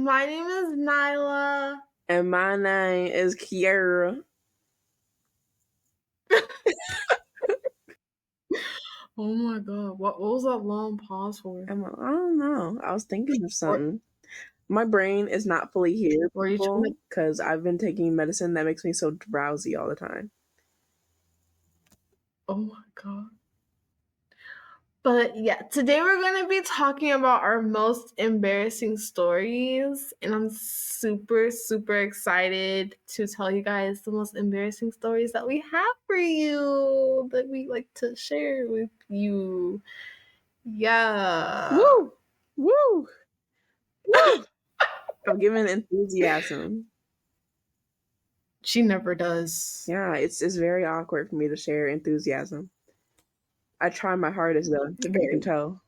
My name is Nyla. And my name is Kiera. Oh my god, what was that long pause for? I don't know. I was thinking of something. My brain is not fully here, because I've been taking medicine that makes me so drowsy all the time. Oh my god. But yeah, today we're going to be talking about our most embarrassing stories. And I'm super, super excited to tell you guys the most embarrassing stories that we have for you, that we like to share with you. Yeah. Woo! Woo! Woo! I'm giving enthusiasm. She never does. Yeah, it's very awkward for me to share enthusiasm. I try my hardest, though. You can tell.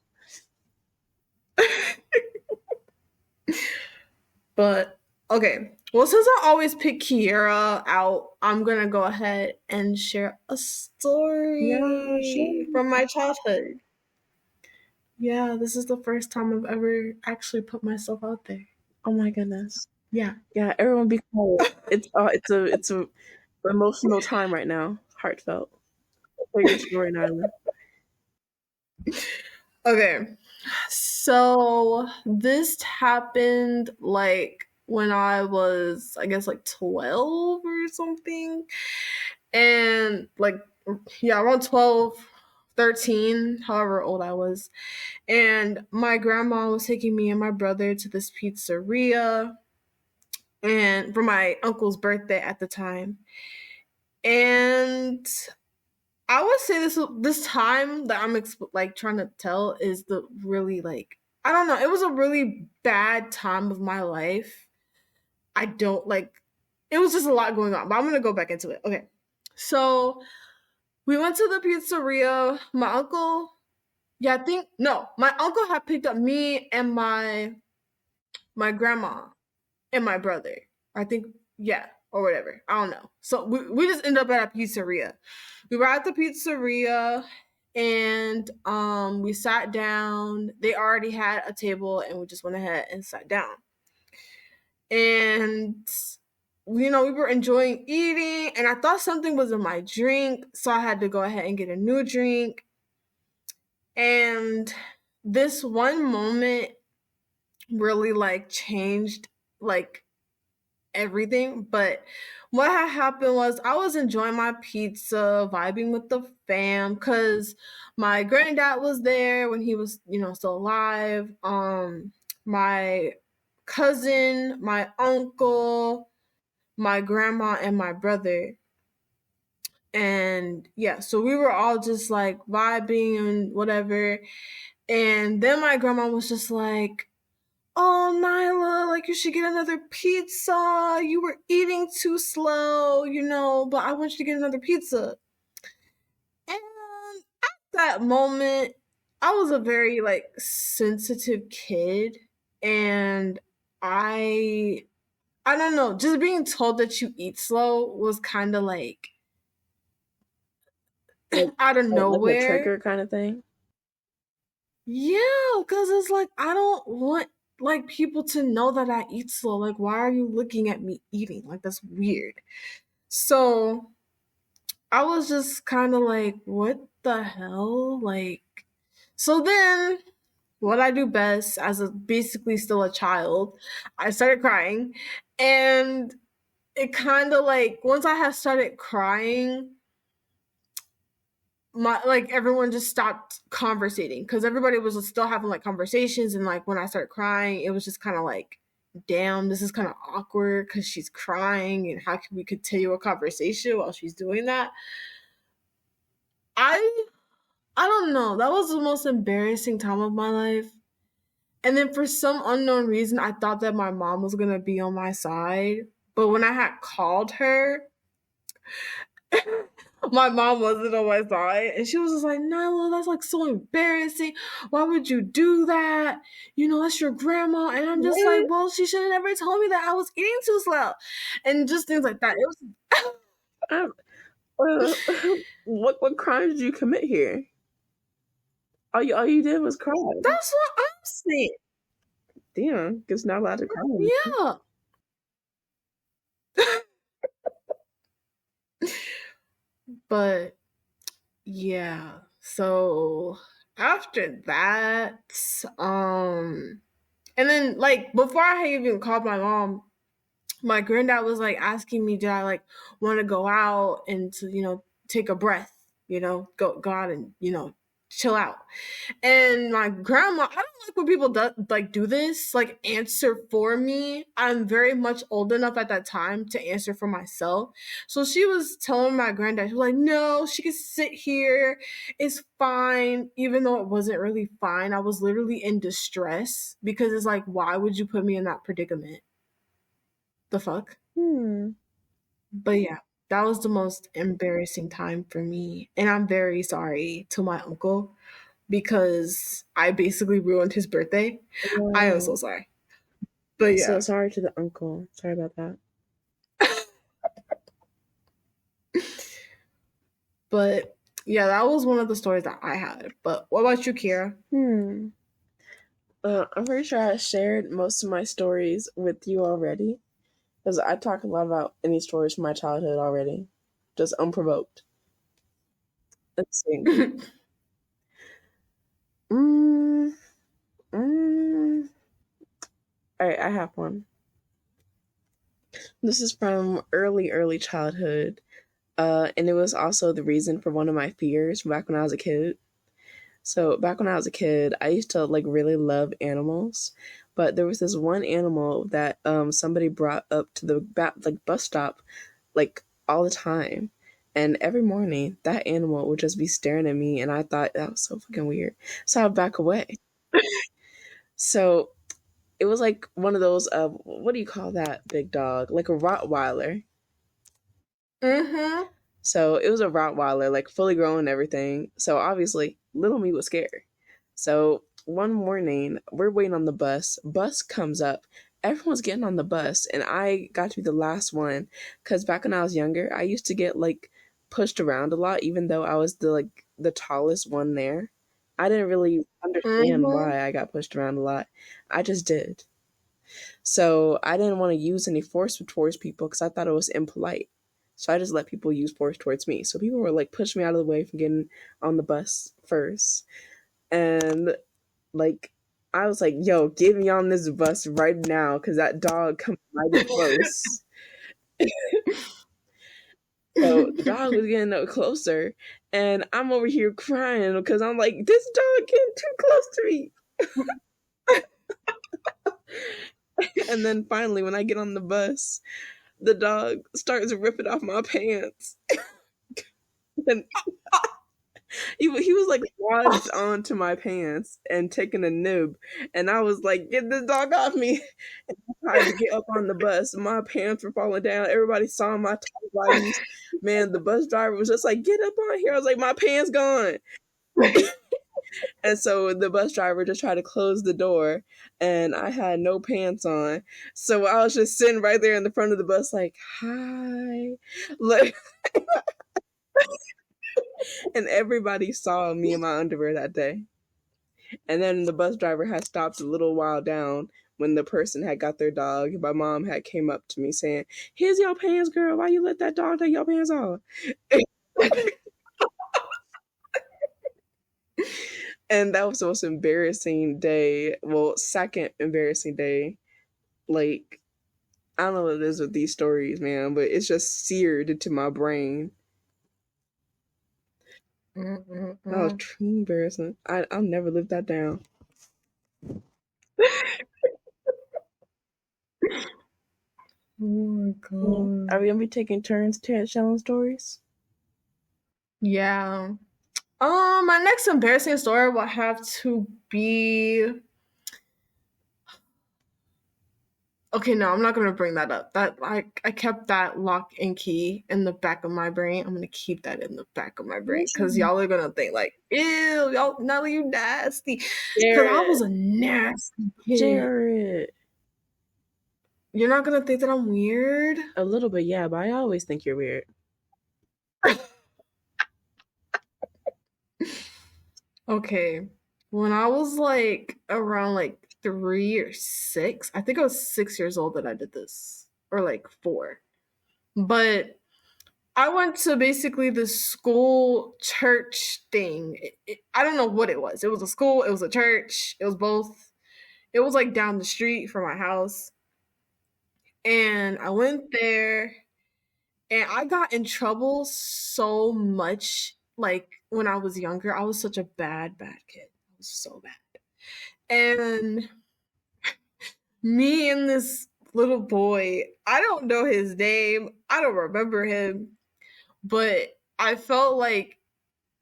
But okay, well, since I always pick Kiera out, I'm gonna go ahead and share a story from my childhood. Yeah, this is the first time I've ever actually put myself out there. Oh my goodness. Yeah. Yeah, everyone be quiet. It's a emotional time right now. Heartfelt. Tell your story, Nyla. Okay. So this happened like when I was, I guess, like 12 or something. And like, yeah, around 12, 13, however old I was. And my grandma was taking me and my brother to this pizzeria and for my uncle's birthday at the time. And I would say this time that I'm like trying to tell is the really like, I don't know, it was a really bad time of my life. I don't like, it was just a lot going on, but I'm gonna go back into it. Okay, so we went to the pizzeria. My uncle, my uncle had picked up me and my grandma and my brother. I think, yeah, or whatever. I don't know. So we just ended up at a pizzeria. We were at the pizzeria and we sat down. They already had a table and we just went ahead and sat down. And we were enjoying eating and I thought something was in my drink, so I had to go ahead and get a new drink. And this one moment really like changed like everything. But what had happened was I was enjoying my pizza, vibing with the fam, because my granddad was there when he was, still alive. My cousin, my uncle, my grandma, and my brother. And yeah, so we were all just like vibing and whatever. And then my grandma was just like, "Oh, Nyla, like you should get another pizza. You were eating too slow, but I want you to get another pizza." And at that moment, I was a very like sensitive kid, and I don't know, just being told that you eat slow was kind of like out of nowhere. Like a trigger kind of thing. Yeah, because it's like I don't want like people to know that I eat slow. Like, why are you looking at me eating? Like, that's weird. So I was just kind of like, what the hell? Like, so then what I do best as a basically still a child, I started crying. And it kind of like, once I had started crying, everyone just stopped conversating because everybody was still having like conversations, and like when I started crying, it was just kind of like, damn, this is kind of awkward because she's crying, and how can we continue a conversation while she's doing that? I don't know. That was the most embarrassing time of my life. And then for some unknown reason, I thought that my mom was gonna be on my side, but when I had called her, my mom wasn't on my side, and she was just like, "Nyla, that's like so embarrassing. Why would you do that? That's your grandma." And I'm just like, "Well, she should have never told me that I was eating too slow," and just things like that. It was. What crime did you commit here? All you did was cry. That's what I'm saying. Damn, it's not allowed to cry. Yeah. But yeah. So after that, and then like before I had even called my mom, my granddad was like asking me, did I like want to go out and to, take a breath, go out and, chill out. And my grandma, I don't like when people do this, like answer for me. I'm very much old enough at that time to answer for myself. So she was telling my granddad, she was like, no, she can sit here. It's fine. Even though it wasn't really fine. I was literally in distress because it's like, why would you put me in that predicament? The fuck? But yeah, that was the most embarrassing time for me. And I'm very sorry to my uncle because I basically ruined his birthday. I am so Wow. sorry. But So yeah. sorry to the uncle. Sorry about that. But yeah, that was one of the stories that I had. But what about you, Kira? I'm pretty sure I shared most of my stories with you already. Because I talk a lot about any stories from my childhood already. Just unprovoked. Let's see. mm, mm. Alright, I have one. This is from early childhood. And it was also the reason for one of my fears back when I was a kid. So back when I was a kid, I used to like really love animals, but there was this one animal that somebody brought up to the bus stop like all the time. And every morning, that animal would just be staring at me, and I thought that was so fucking weird. So I'd back away. So it was like one of those what do you call that big dog? Like a Rottweiler. Mm-hmm. So it was a Rottweiler, like fully grown and everything. So obviously, little me was scared. So one morning, we're waiting on the bus. Bus comes up. Everyone's getting on the bus, and I got to be the last one. Because back when I was younger, I used to get like pushed around a lot, even though I was the tallest one there. I didn't really understand Mm-hmm. why I got pushed around a lot. I just did. So I didn't want to use any force towards people because I thought it was impolite. So I just let people use force towards me. So people were like pushing me out of the way from getting on the bus first. And like I was like, yo, get me on this bus right now because that dog comes mighty close. So the dog was getting up closer and I'm over here crying because I'm like, this dog getting too close to me. And then finally when I get on the bus, the dog starts ripping off my pants. And he was like lodged onto my pants and taking a nib, and I was like, "Get this dog off me!" And I tried to get up on the bus. My pants were falling down. Everybody saw my tight bodies. Man, the bus driver was just like, "Get up on here!" I was like, "My pants gone." And so the bus driver just tried to close the door, and I had no pants on. So I was just sitting right there in the front of the bus, like, "Hi," like, and everybody saw me in my underwear that day. And then the bus driver had stopped a little while down when the person had got their dog. My mom had came up to me saying, "Here's your pants, girl. Why you let that dog take your pants off?" And that was the most embarrassing day. Well, second embarrassing day. Like, I don't know what it is with these stories, man, but it's just seared into my brain. That was Mm-mm-mm. true embarrassing. I'll never live that down. Oh my Are we god. gonna be taking turns telling stories? Yeah. My next embarrassing story will have to be. Okay, no, I'm not gonna bring that up. That I kept that lock and key in the back of my brain. I'm gonna keep that in the back of my brain because y'all are gonna think like, ew, y'all, Nelly, you nasty. Because I Jared. was a nasty kid. Jared. You're not gonna think that I'm weird. A little bit, yeah, but I always think you're weird. Okay. When I was like around like 3 or 6, I think I was 6 years old that I did this, or like 4. But I went to basically the school church thing. I don't know what it was. It was a school, it was a church, it was both. It was like down the street from my house. And I went there and I got in trouble so much. Like when I was younger, I was such a bad kid. I was so bad. And me and this little boy, I don't know his name, I don't remember him, but I felt like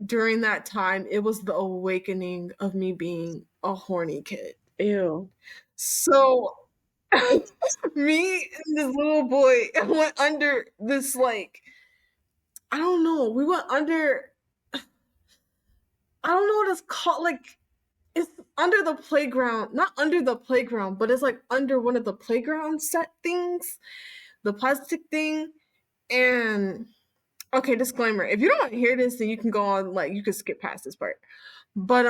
during that time, it was the awakening of me being a horny kid. Ew. So, me and this little boy went under this, like, I don't know, we went under, I don't know what it's called, like, it's under the playground, not under the playground, but it's like under one of the playground set things, the plastic thing. And okay, disclaimer, if you don't want to hear this, then you can go on, like, you can skip past this part. But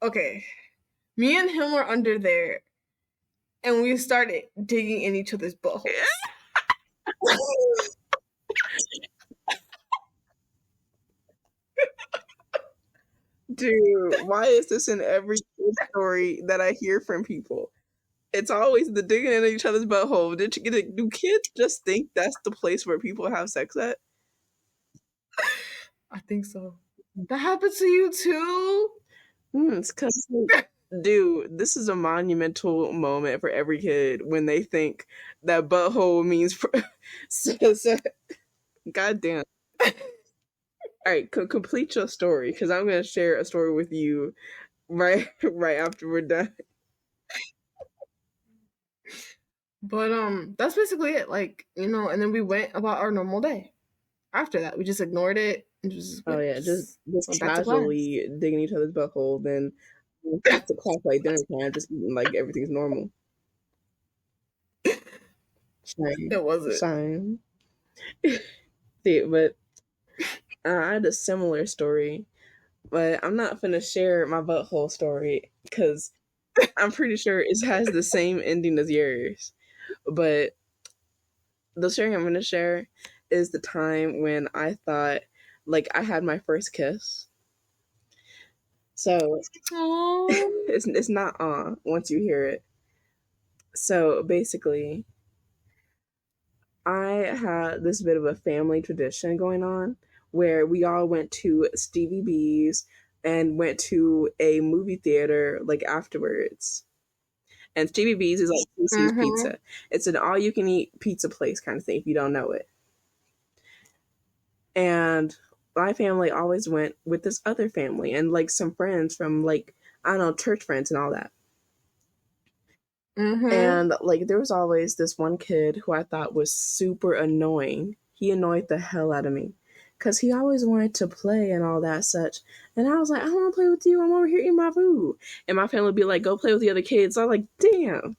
okay, me and him were under there, and we started digging in each other's buttholes. Dude, why is this in every story that I hear from people? It's always the digging in each other's butthole. Did you get it? Do kids just think that's the place where people have sex at? I think so. That happened to you too? It's because, dude, this is a monumental moment for every kid when they think that butthole means. Goddamn. All right, complete your story because I'm gonna share a story with you right after we're done. But that's basically it. Like, and then we went about our normal day. After that, we just ignored it and just Oh went, yeah, just went back to class. casually digging each other's butthole, then back to class like dinner time, just eating like everything's normal. Shame, It wasn't. shame. See, but I had a similar story, but I'm not gonna share my butthole story because I'm pretty sure it has the same ending as yours. But the story I'm gonna share is the time when I thought like I had my first kiss. So it's not once you hear it. So basically, I had this bit of a family tradition going on where we all went to Stevie B's and went to a movie theater like afterwards. And Stevie B's is like Casey's Mm-hmm. Pizza. It's an all you can eat pizza place kind of thing if you don't know it. And my family always went with this other family and like some friends from like, I don't know, church friends and all that. Mm-hmm. And like there was always this one kid who I thought was super annoying. He annoyed the hell out of me because he always wanted to play and all that such. And I was like, I don't want to play with you. I'm over here eating my food. And my family would be like, go play with the other kids. So I was like, damn.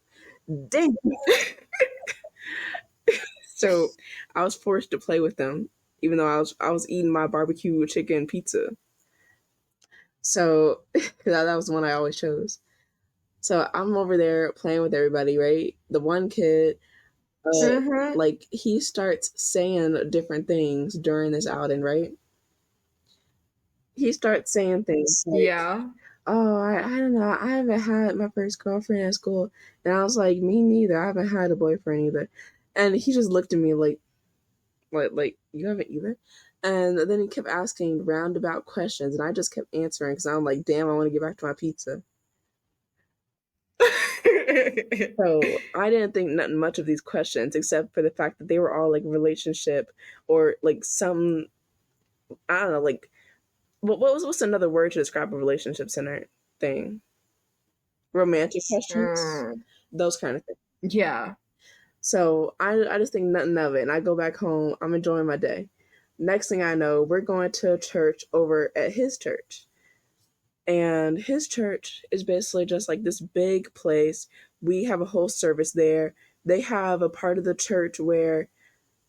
So I was forced to play with them, even though I was eating my barbecue chicken pizza. So that was the one I always chose. So I'm over there playing with everybody, right? The one kid, Mm-hmm. like he starts saying different things during this outing, right? He starts saying things like, Yeah. "Oh, I don't know. I haven't had my first girlfriend at school," and I was like, "Me neither. I haven't had a boyfriend either." And he just looked at me like you haven't either. And then he kept asking roundabout questions, and I just kept answering because I'm like, "Damn, I want to get back to my pizza." So I didn't think nothing much of these questions except for the fact that they were all like relationship or like some I don't know like what's another word to describe a relationship center thing? Romantic questions, Mm, those kind of things. yeah. So I just think nothing of it, and I go back home. I'm enjoying my day. Next thing I know, we're going to church over at his church. And his church is basically just like this big place. We have a whole service there. They have a part of the church where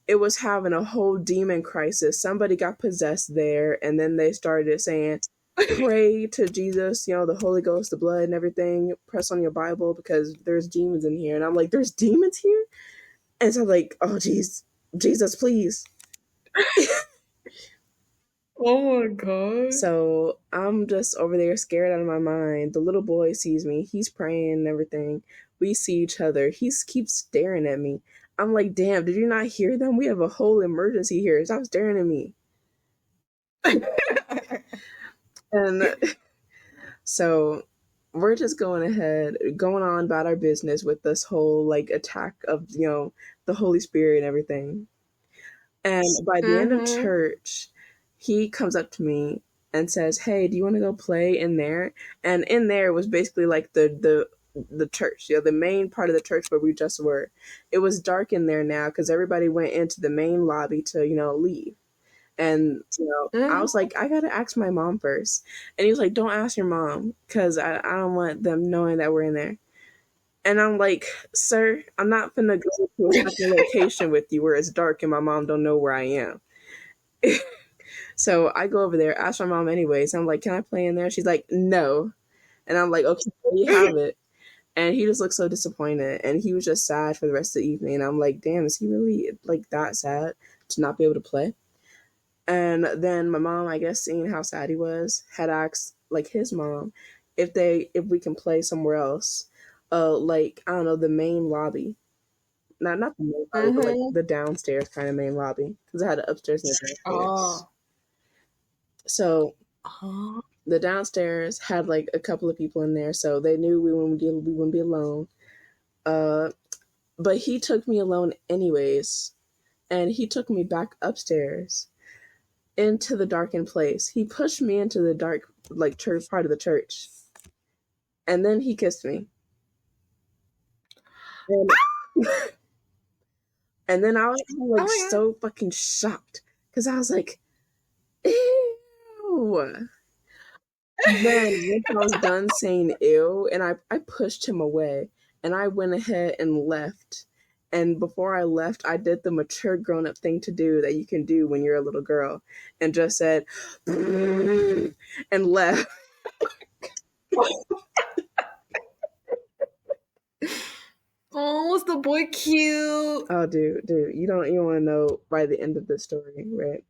it was having a whole demon crisis. Somebody got possessed there, and then they started saying, pray to Jesus, the Holy Ghost, the blood, and everything. Press on your Bible because there's demons in here. And I'm like, there's demons here? And so I'm like, oh, jeez, Jesus, please. Oh my god. So I'm just over there scared out of my mind. The little boy sees me. He's praying and everything. We see each other. He keeps staring at me. I'm like, damn, did you not hear them? We have a whole emergency here. Stop staring at me. And so we're just going ahead, going on about our business with this whole like attack of, the Holy Spirit and everything. And by the end of Mm-hmm. church, he comes up to me and says, "Hey, do you want to go play in there?" And in there was basically like the church, the main part of the church where we just were. It was dark in there now because everybody went into the main lobby to leave. And I was Mm-hmm. like, I gotta ask my mom first. And he was like, don't ask your mom because I don't want them knowing that we're in there. And I'm like, sir, I'm not finna go to a second location with you where it's dark and my mom don't know where I am. So I go over there, ask my mom anyways. I'm like, can I play in there? She's like, no. And I'm like, okay, you have it. And he just looked so disappointed. And he was just sad for the rest of the evening. And I'm like, damn, is he really like that sad to not be able to play? And then my mom, I guess, seeing how sad he was, had asked like his mom if we can play somewhere else, like I don't know, the main lobby, not the main lobby, but like Mm-hmm. the downstairs kind of main lobby because it had an upstairs and a downstairs. Oh. So Oh. the downstairs had like a couple of people in there, so they knew we wouldn't be alone. Uh, but he took me alone anyways, and he took me back upstairs into the darkened place. He pushed me into the dark, like church part of the church, and then he kissed me. And, and then I was Oh like my god. so fucking shocked because I was like, ew. Then once I was done saying ew, and I pushed him away, and I went ahead and left. And before I left, I did the mature grown up thing to do that you can do when you're a little girl, and just said, and left. Oh, was the boy cute? Oh, dude, you don't even want to know by the end of the story, right?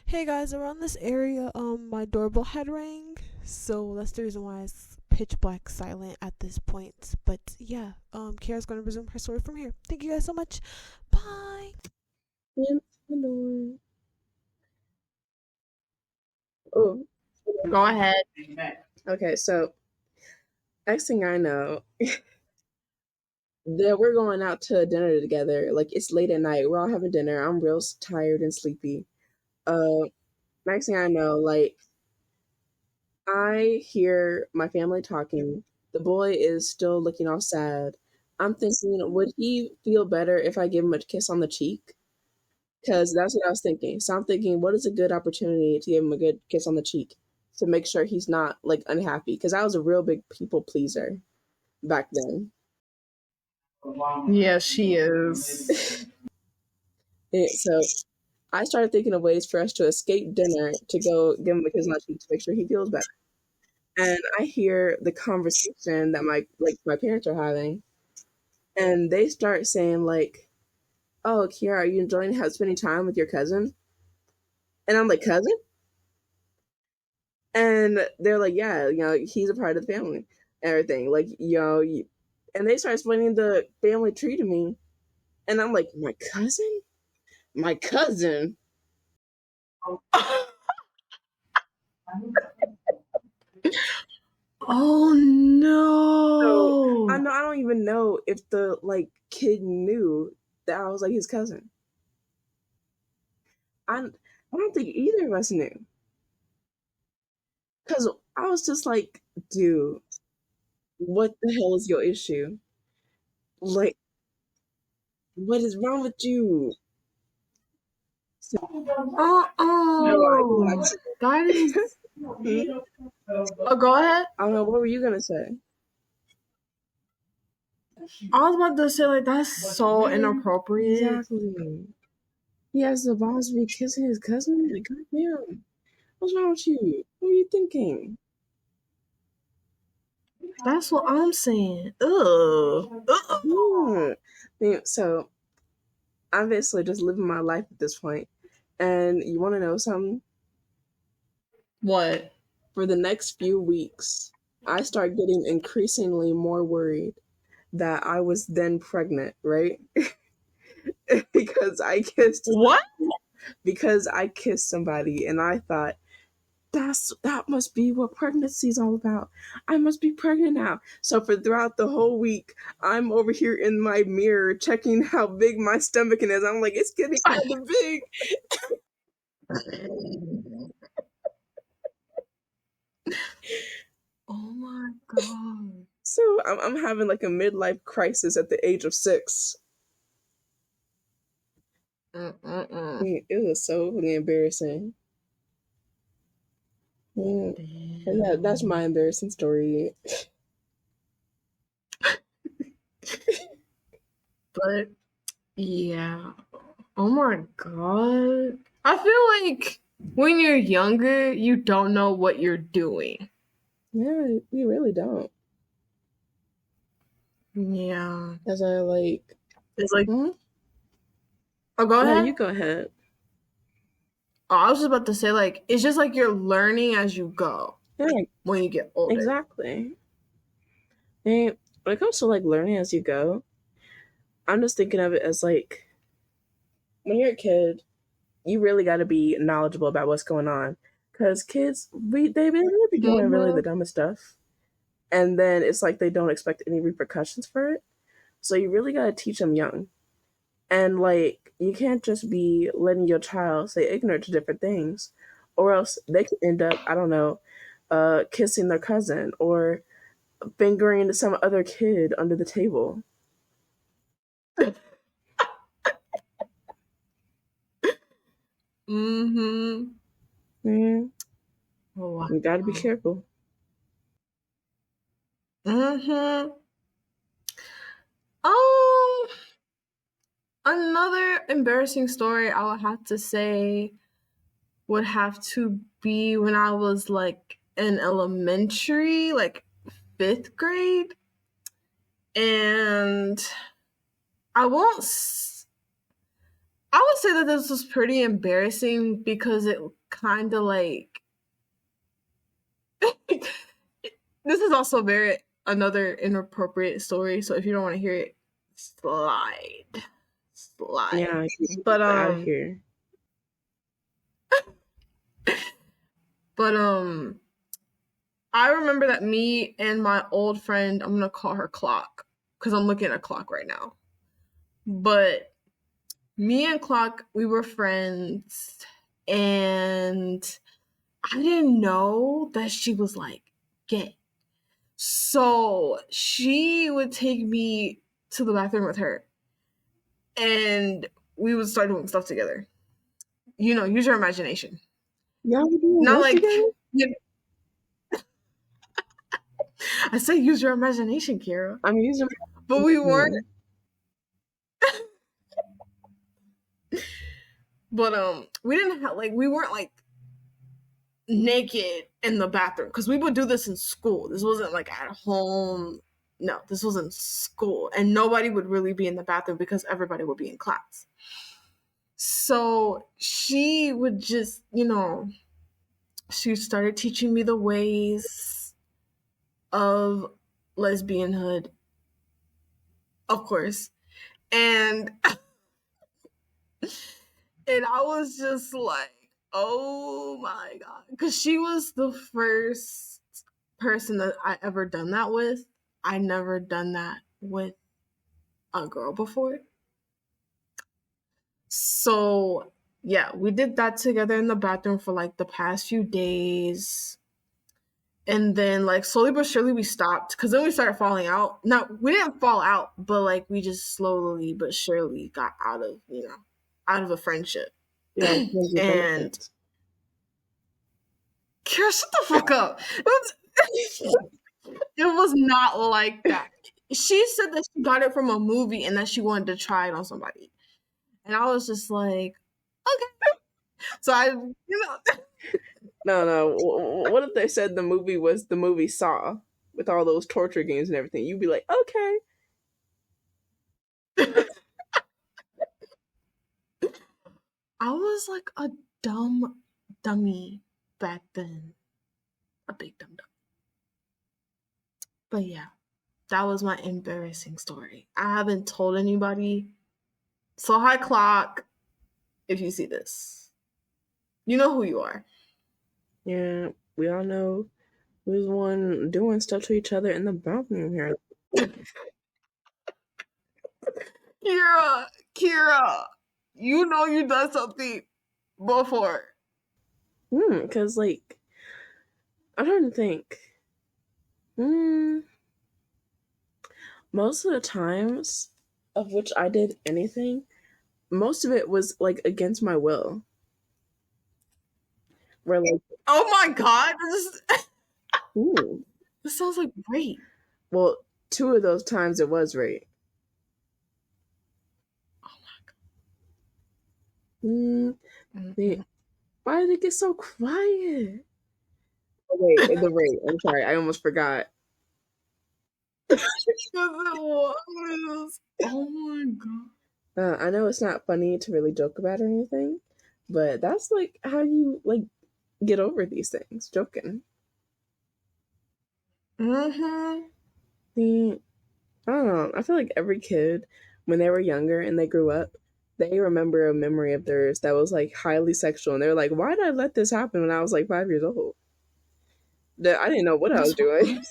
Hey guys, around this area, my doorbell had rang, so that's the reason why it's pitch black silent at this point. But yeah, Kara's gonna resume her story from here. Thank you guys so much. Bye. Oh, Go ahead. okay. So next thing I know, that we're going out to dinner together. Like it's late at night. We're all having dinner. I'm real tired and sleepy. Uh, Next thing I know, like I hear my family talking. The boy is still looking all sad. I'm thinking, would he feel better if I give him a kiss on the cheek? Because that's what I was thinking. So I'm thinking, what is a good opportunity to give him a good kiss on the cheek to make sure he's not like unhappy? Because I was a real big people pleaser back then. Yeah, she is. So I started thinking of ways for us to escape dinner to go give him a kiss on the cheek to make sure he feels better. And I hear the conversation that my parents are having, and they start saying like, "Oh, Kiara, are you enjoying spending time with your cousin?" And I'm like, "Cousin?" And they're like, "Yeah, he's a part of the family, everything." Like, and they start explaining the family tree to me, and I'm like, "My cousin? My cousin?" Oh So no. I don't even know if the like kid knew that I was like his cousin. I don't think either of us knew because I was just like, dude, what the hell is your issue? Like, what is wrong with you? So, Oh, that is. hmm? Oh, go ahead. I don't know. What were you gonna say? I was about to say like that's so inappropriate. Exactly. He has the balls to be kissing his cousin. Like, goddamn. What's wrong with you? What are you thinking? That's what I'm saying. Ugh. Ugh. So I'm basically just living my life at this point. And you want to know something? What? For the next few weeks, I start getting increasingly more worried that I was then pregnant, right? because I kissed What? because I kissed somebody and I thought that must be what pregnancy's all about. I must be pregnant now. So for throughout the whole week, I'm over here in my mirror checking how big my stomach is. I'm like, it's getting kind of big. Oh my god. So I'm having like a midlife crisis at the age of 6. Mm-mm-mm. It was so fucking embarrassing. Yeah. And that's my embarrassing story. But yeah. Oh my god. I feel like when you're younger, you don't know what you're doing. Yeah, we really don't. Yeah. As I like, It's like, hmm? oh, go No, ahead. you go ahead. Oh, I was just about to say, like, it's just like you're learning as you go Yeah, when you get older. exactly. And when it comes to like learning as you go, I'm just thinking of it as like when you're a kid, you really got to be knowledgeable about what's going on because kids, they be doing really the Mm-hmm. dumbest stuff, and then it's like they don't expect any repercussions for it. So you really got to teach them young, and like you can't just be letting your child stay ignorant to different things, or else they could end up, I don't know, kissing their cousin or fingering some other kid under the table. Mm-hmm. Mm, Oh, wow. you got to be careful. Mm-hmm. Another embarrassing story I would have to say would have to be when I was like in elementary, like 5th grade. And I won't, I would say that this was pretty embarrassing because it kind of like, this is also very another inappropriate story. So if you don't want to hear it, slide. Slide. Yeah, But, out of here. but, I remember that me and my old friend, I'm gonna call her Clock because I'm looking at a clock right now. But me and Clock, we were friends, and I didn't know that she was like gay. So she would take me to the bathroom with her, and we would start doing stuff together. You know, use your imagination. Y'all were doing Not what like together? I say, use your imagination, Kara. I'm using. But we weren't. But we didn't have like we weren't like naked in the bathroom because we would do this in school. This wasn't like at home. No, this was in school, and nobody would really be in the bathroom because everybody would be in class. So she would just, she started teaching me the ways of lesbianhood, of course, and and I was just like, oh my god, because she was the first person that I ever done that with. I never done that with a girl before. So yeah, we did that together in the bathroom for like the past few days. And then like slowly but surely we stopped because then we started falling out. No, we didn't fall out, but like we just slowly but surely got out of a friendship. Yeah, And Kara, shut the fuck up. It was not like that. She said that she got it from a movie and that she wanted to try it on somebody. And I was just like, okay. So I. No, no. What if they said the movie was the movie Saw with all those torture games and everything? You'd be like, okay. I was like a dumb dummy back then. A big dumb dummy. But yeah, that was my embarrassing story. I haven't told anybody. So hi clock, if you see this. You know who you are. Yeah, we all know who's the one doing stuff to each other in the bathroom here. Kira, you know you done something before. Because, like, I'm trying to think. Most of the times of which I did anything, most of it was, like, against my will. Where, like, Oh my god, ooh. this sounds like rape. Well, 2 of those times it was rape. Oh my god. Why did it get so quiet? Oh, wait, the rape. I'm sorry, I almost forgot. Because it was. Oh my god. I know it's not funny to really joke about or anything, but that's like how you like get over these things, joking. Mm-hmm. I don't know. I feel like every kid, when they were younger and they grew up, they remember a memory of theirs that was like highly sexual, and they're like, "Why did I let this happen when I was like 5 years old? I didn't know what I was doing."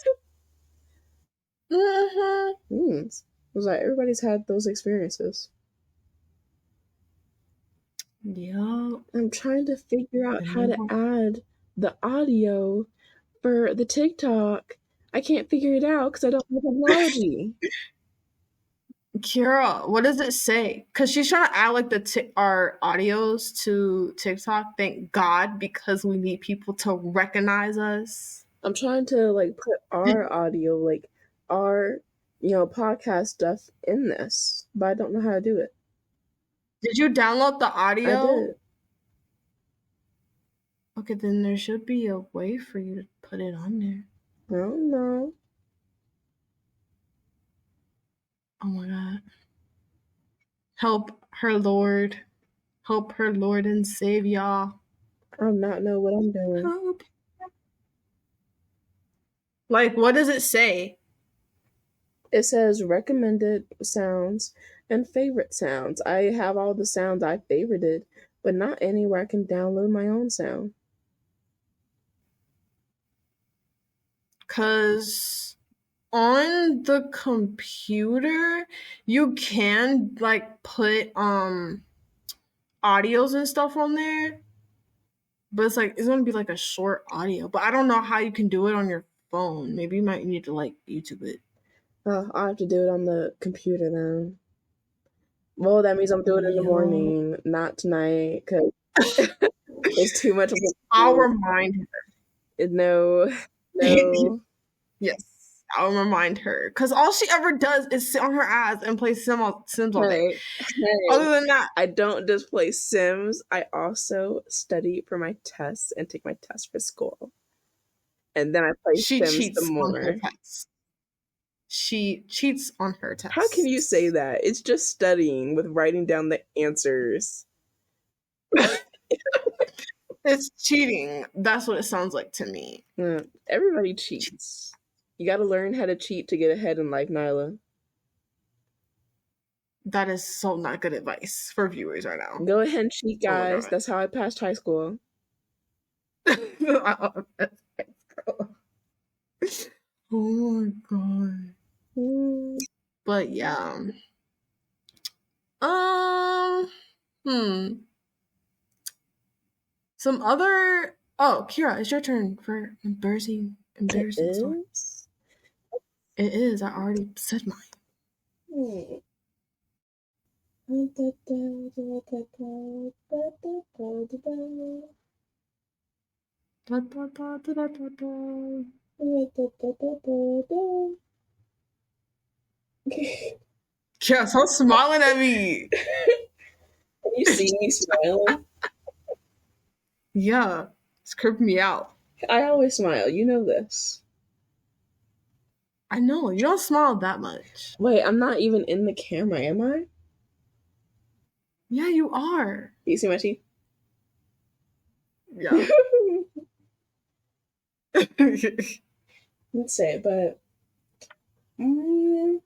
Mm-hmm. It was like everybody's had those experiences. Yeah. I'm trying to figure out how to add the audio for the TikTok. I can't figure it out because I don't have technology. Kira, what does it say? Because she's trying to add like our audios to TikTok. Thank God, because we need people to recognize us. I'm trying to like put our audio, like our, podcast stuff in this, but I don't know how to do it. Did you download the audio? I did. Okay, then there should be a way for you to put it on there. I don't know. Oh my god. Help her Lord. Help her Lord and Savior. I do not know what I'm doing. Help. Like, what does it say? It says recommended sounds and favorite sounds. I have all the sounds I favorited, but not anywhere I can download my own sound. Because on the computer, you can like put audios and stuff on there, but it's gonna be like a short audio. But I don't know how you can do it on your phone. Maybe you might need to like YouTube it. I'll have to do it on the computer then. Well, that means I'm doing it in the morning, not tonight, because it's too much of a... I'll remind her. No. Yes, I'll remind her. Because all she ever does is sit on her ass and play Sims all day. Other than that, I don't just play Sims. I also study for my tests and take my tests for school. And then I play Sims some more. She cheats on her tests. How can you say that? It's just studying with writing down the answers. It's cheating. That's what it sounds like to me. Everybody cheats. You gotta learn how to cheat to get ahead in life, Nyla. That is so not good advice for viewers right now. Go ahead and cheat, guys. That's how I passed high school. Oh my god. But yeah. Some other... Oh, Kira, it's your turn for embarrassing stories. It is. I already said mine. Yeah, stop smiling at me. Can you see me smiling? Yeah. It's creeping me out. I always smile. You know this. I know you don't smile that much. Wait, I'm not even in the camera, am I? Yeah, you are. You see my teeth? Yeah. Let's say, but mm,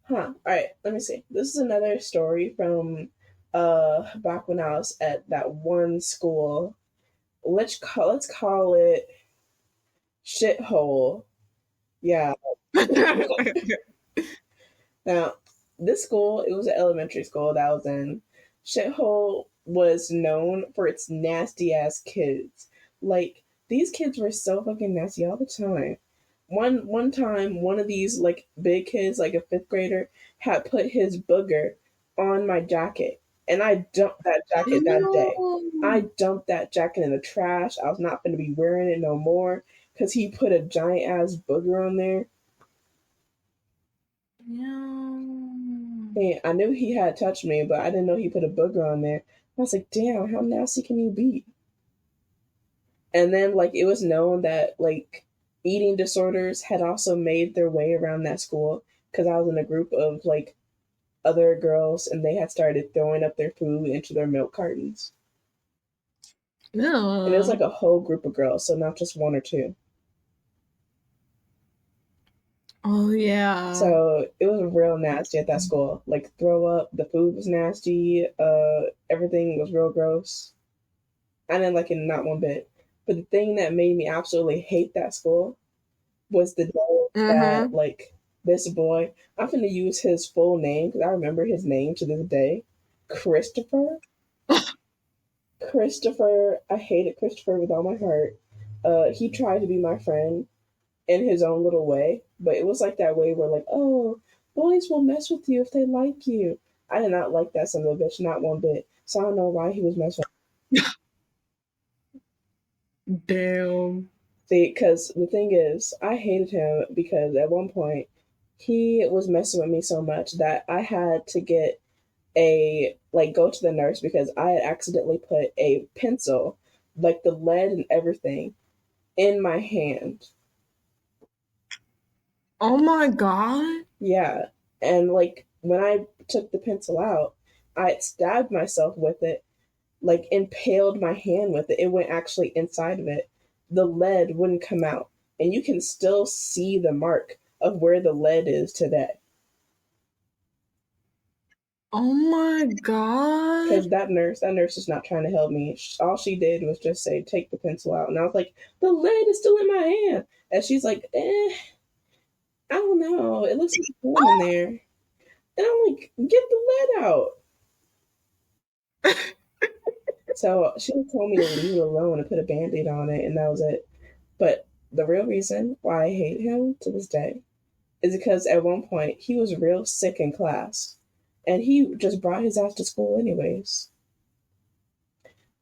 all right, let me see. This is another story from back when I was at that one school. Let's call it shithole. Yeah. Now, this school, it was an elementary school that I was in. Shithole was known for its nasty ass kids. Like, these kids were so fucking nasty all the time. One time, one of these like big kids, like a fifth grader, had put his booger on my jacket, and I dumped that jacket that day. I Ew. dumped that jacket in the trash. I was not going to be wearing it no more because he put a giant ass booger on there. Yeah. And I knew he had touched me, but I didn't know he put a booger on there. I was like, damn, how nasty can you be? And then, like, it was known that, like, eating disorders had also made their way around that school because I was in a group of, like, other girls and they had started throwing up their food into their milk cartons. And it was like Ew. a whole group of girls, so not just one or two. Oh yeah. So it was real nasty at that school. Like, throw up, the food was nasty, everything was real gross. I didn't like it not one bit. But the thing that made me absolutely hate that school was the day that, Mm-hmm. like, this boy, I'm going to use his full name because I remember his name to this day. Christopher. Christopher, I hated Christopher with all my heart. He tried to be my friend in his own little way, but it was like that way where, like, oh, boys will mess with you if they like you. I did not like that son of a bitch, not one bit. So I don't know why he was messing. Damn. See, because the thing is, I hated him because at one point he was messing with me so much that I had to get go to the nurse because I had accidentally put a pencil, like the lead and everything, in my hand. Oh my god. Yeah. And like when I took the pencil out, I had stabbed myself with it, like impaled my hand with it. It went actually inside of it. The lead wouldn't come out. And you can still see the mark of where the lead is today. Oh my god. Because that nurse is not trying to help me. All she did was just say, take the pencil out. And I was like, the lead is still in my hand. And she's like, I don't know. It looks like it's warm in there. And I'm like, get the lead out. So she told me to leave it alone and put a band-aid on it, and that was it. But the real reason why I hate him to this day is because at one point he was real sick in class, and he just brought his ass to school anyways.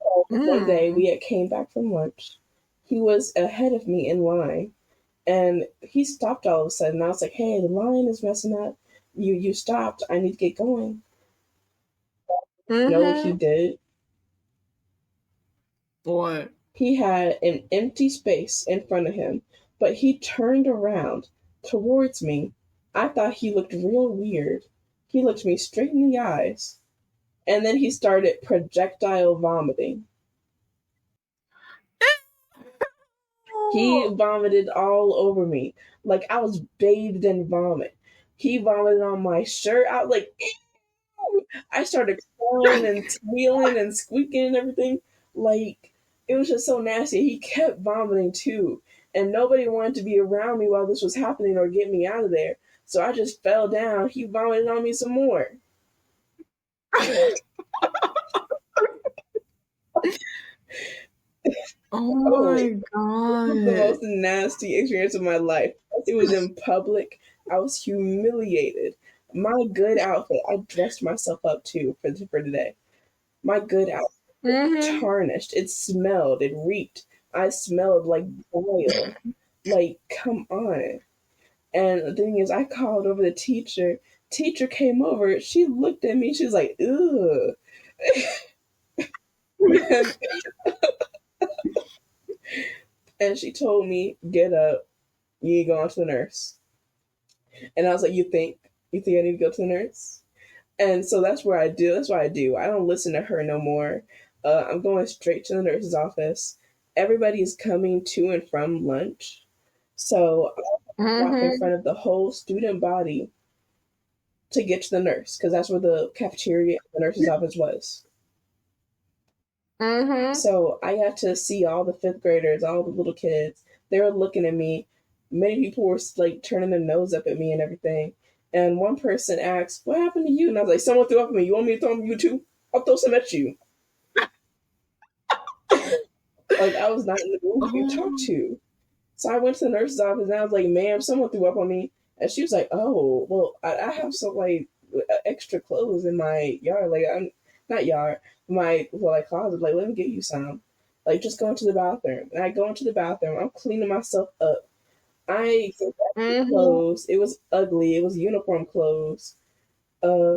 So one day Mm. we had came back from lunch. He was ahead of me in line, and he stopped all of a sudden. I was like, "Hey, the line is messing up. You stopped. I need to get going." You know what he Mm-hmm. did? What? He had an empty space in front of him, but he turned around towards me. I thought he looked real weird. He looked me straight in the eyes, and then he started projectile vomiting. He Oh. vomited all over me, like I was bathed in vomit. He vomited on my shirt. I was like, ew! I started crying and squealing and squeaking and everything. Like, it was just so nasty. He kept vomiting too, and nobody wanted to be around me while this was happening or get me out of there. So I just fell down. He vomited on me some more. Oh Oh, my it was the god. most nasty experience of my life. It was in public. I was humiliated. My good outfit, I dressed myself up too for today. My good outfit Mm-hmm. tarnished. It smelled. It reeked. I smelled like oil. Like, come on. And the thing is, I called over the teacher. Teacher came over. She looked at me. She was like, "Ugh." and, and she told me, "Get up, you need to go on to the nurse." And I was like, You think I need to go to the nurse?" And so that's where I do. That's what I do. I don't listen to her no more. I'm going straight to the nurse's office. Everybody is coming to and from lunch, so I walk in Mm-hmm. front of the whole student body to get to the nurse because that's where the cafeteria and the nurse's office was. Mm-hmm. So I got to see all the fifth graders, all the little kids. They were looking at me. Many people were like turning their nose up at me and everything. And one person asked, "What happened to you?" And I was like, "Someone threw up at me. You want me to throw them you too? I'll throw some at you." Like I was not in the room to get talked Oh. to. So I went to the nurse's office and I was like, "Ma'am, someone threw up on me." And she was like, "Oh, well, I have some like extra clothes in my yard. Like I'm not yard, my like closet. Like let me get you some. Like just go into the bathroom." And I go into the bathroom. I'm cleaning myself up. I get back to Mm-hmm. clothes. It was ugly. It was uniform clothes. Uh,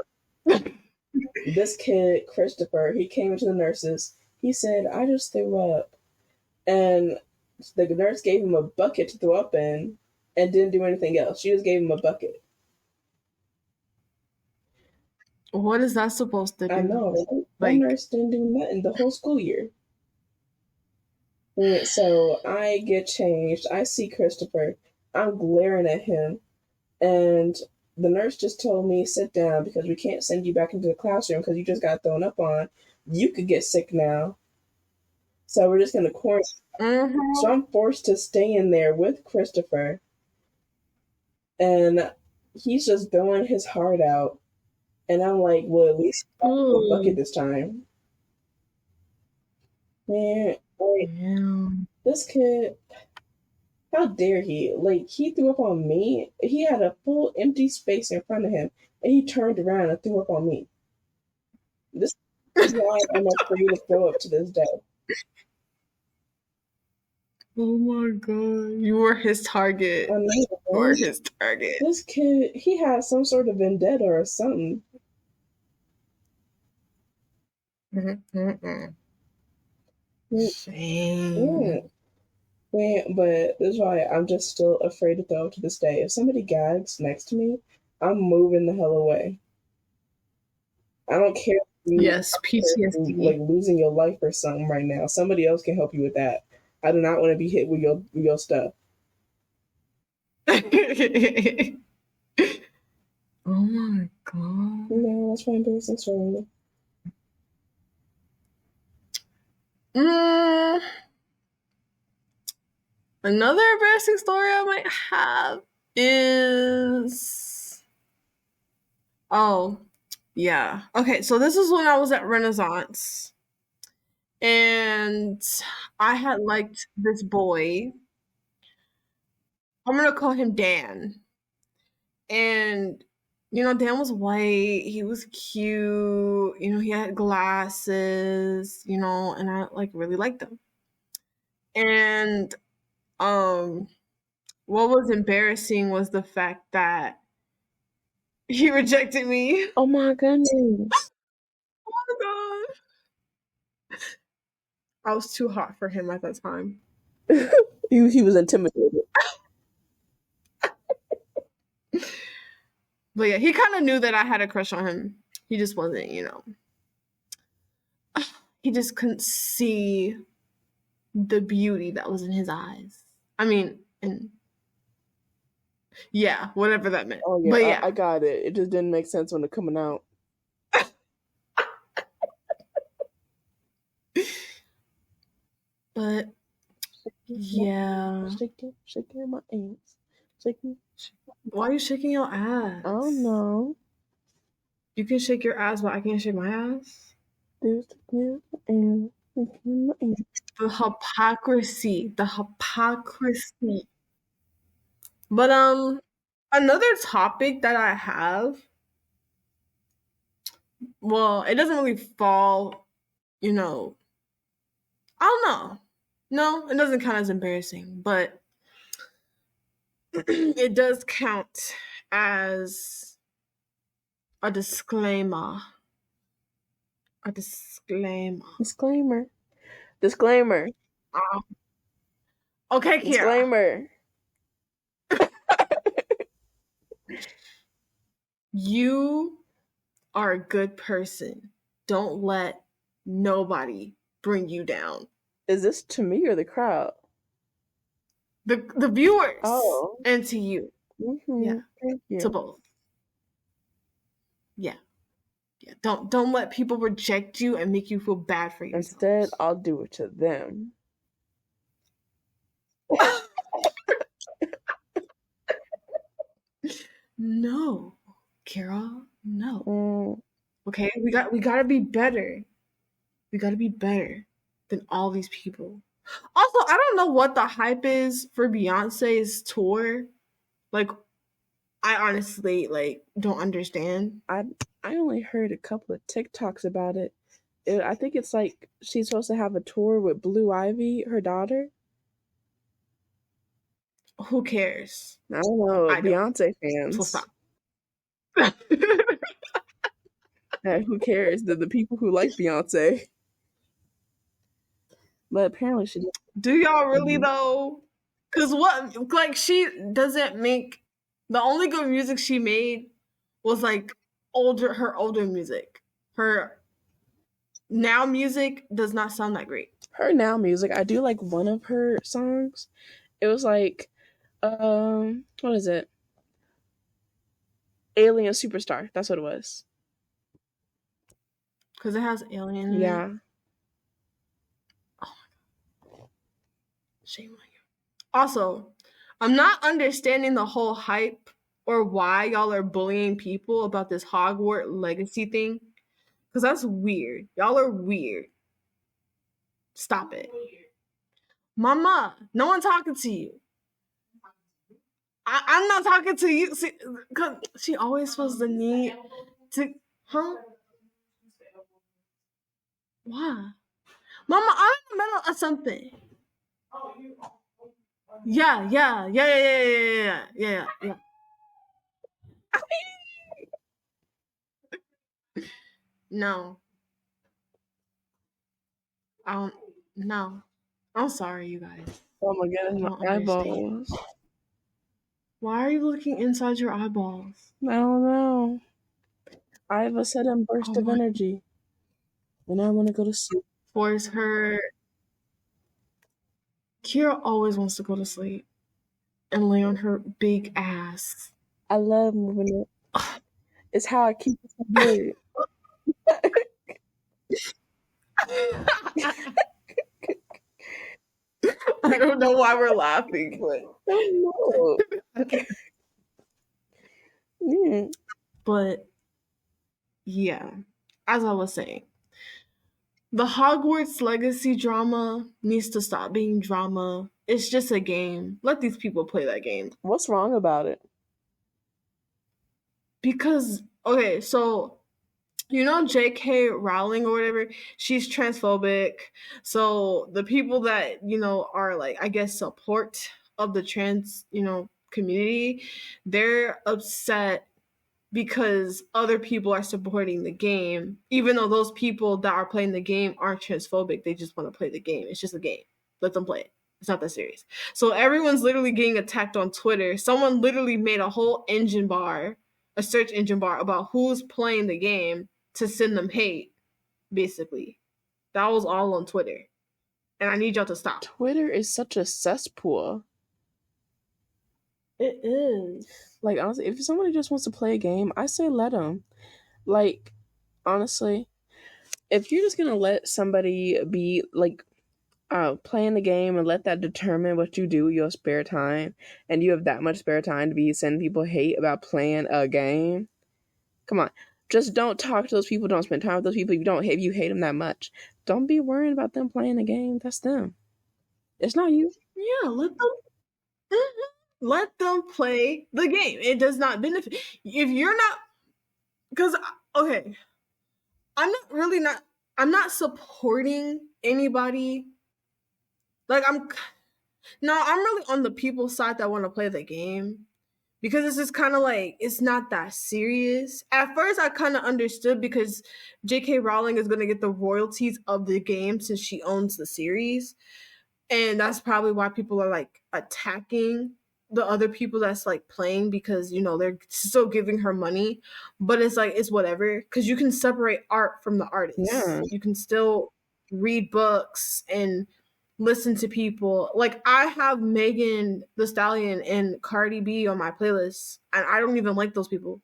this kid Christopher, he came into the nurses. He said, "I just threw up," and the nurse gave him a bucket to throw up in, and didn't do anything else. She just gave him a bucket. What is that supposed to I do? know that Like, nurse didn't do nothing the whole school year. And so I get changed. I see Christopher. I'm glaring at him, and the nurse just told me, "Sit down because we can't send you back into the classroom because you just got thrown up on. You could get sick now. So we're just going to quarantine." So mm-hmm. I'm forced to stay in there with Christopher, and he's just throwing his heart out. And I'm like, "Well, at least I got a bucket Ooh. this time." Man, like, Yeah. this kid, how dare he? Like, he threw up on me. He had a full empty space in front of him, and he turned around and threw up on me. This is why I'm afraid to throw up to this day. Oh my god. You were his target. I You know were his target. this kid, he had some sort of vendetta or something. Mm-mm. Mm, Shame. mm. Man, but that's why I'm just still afraid to throw up to this day. If somebody gags next to me, I'm moving the hell away. I don't care if you Yes, are like PTSD. losing your life or something right now. Somebody else can help you with that. I do not want to be hit with your stuff. Oh my god. No, that's my embarrassing story. Mm, another embarrassing story I might have is oh yeah. Okay, so this is when I was at Renaissance and I had liked this boy. I'm gonna call him Dan. And Dan was white, he was cute, he had glasses, and I like really liked him. And um what was embarrassing was the fact that he rejected me. Oh my goodness. Oh my god. I was too hot for him at that time. He was intimidated. But yeah, he kind of knew that I had a crush on him. He just wasn't, he just couldn't see the beauty that was in his eyes. I mean, and yeah, whatever that meant. Oh yeah, But yeah. I got it. It just didn't make sense when it coming out. But yeah. Shaking my ass. Shaking. Why are you shaking your I don't ass? know. You can shake your ass, but I can't shake my ass. There's shaking my ass. The hypocrisy. The hypocrisy. But another topic that I have, well, it doesn't really fall, you know, I don't know. No, it doesn't count as embarrassing, but it does count as a disclaimer. A disclaimer. Disclaimer. Disclaimer. Uh, okay, Kira. Disclaimer. You are a good person. Don't let nobody bring you down. Is this to me or the crowd? The viewers. Oh. And to you. Yeah. Thank you. To both. Yeah. Yeah. Don't let people reject you and make you feel bad for yourself. Instead, I'll do it to them. No, Kira. No. Okay, we gotta be better. We gotta be better than all these people. Also, I don't know what the hype is for Beyonce's tour. Like, I honestly don't understand. I only heard a couple of TikToks about it. I think it's like she's supposed to have a tour with Blue Ivy, her daughter. Who cares? I don't know. Beyonce fans. So stop. Who cares? The people who like Beyonce. But apparently she do y'all really though? Cause what she doesn't make the only good music she made was her older music. Her now music does not sound that great. Her now music, I do like one of her songs. It was like what is it? Alien Superstar. That's what it was. Cause it has Alien. Yeah. Oh my god. Shame on you. Also, I'm not understanding the whole hype or why y'all are bullying people about this Hogwarts legacy thing. Cause that's weird. Y'all are weird. Stop it. Mama, no one talking to you. I'm not talking to you. See, cause she always feels the need to, huh? Why? Mama, I'm in the middle of something. Yeah. No. No. I'm sorry, you guys. Oh my goodness, my eyeballs. Why are you looking inside your eyeballs? I don't know. I have a sudden burst of energy. And I want to go to sleep. Force her. Kira always wants to go to sleep and lay on her big ass. I love moving it. It's how I keep it good. I don't know why we're laughing, but But yeah, as I was saying, the Hogwarts legacy drama needs to stop being drama. It's just a game. Let these people play that game. What's wrong about it? Because, okay, so, J.K. Rowling or whatever, she's transphobic. So the people that, are I guess support of the trans, community, they're upset because other people are supporting the game, even though those people that are playing the game aren't transphobic. They just want to play the game. It's just a game. Let them play it. It's not that serious. So everyone's literally getting attacked on Twitter. Someone literally made a whole a search engine bar about who's playing the game to send them hate, basically. That was all on Twitter. And I need y'all to stop. Twitter is such a cesspool. It is. Honestly, if somebody just wants to play a game, I say let them. Honestly, if you're just gonna let somebody be playing the game and let that determine what you do with your spare time, and you have that much spare time to be sending people hate about playing a game, come on, just don't talk to those people. Don't spend time with those people. If you hate them that much, don't be worrying about them playing the game. That's them. It's not you. Yeah, let them play the game. It does not benefit. If you're not, because, okay, I'm not supporting anybody. I'm really on the people's side that want to play the game, because it's just kind of like it's not that serious. At first, I kind of understood because J.K. Rowling is going to get the royalties of the game since she owns the series, and that's probably why people are like attacking the other people that's like playing because they're still giving her money, but it's like it's whatever because you can separate art from the artist. Yeah. You can still read books and listen to people. Like I have Megan the Stallion and Cardi B on my playlist, and I don't even like those people,